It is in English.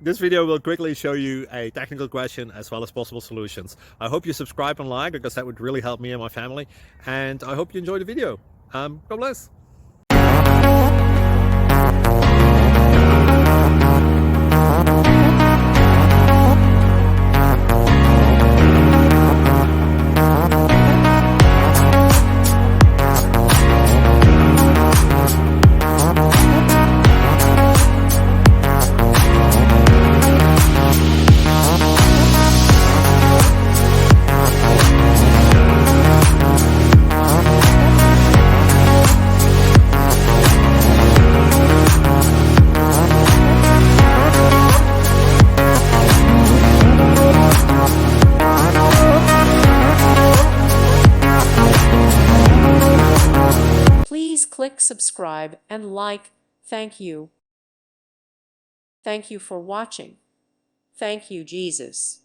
This video will quickly show you a technical question as well as possible solutions. I hope you subscribe and like, because that would really help me and my family. And I hope you enjoy the video. God bless. Please click subscribe and like. Thank you. Thank you for watching. Thank you, Jesus.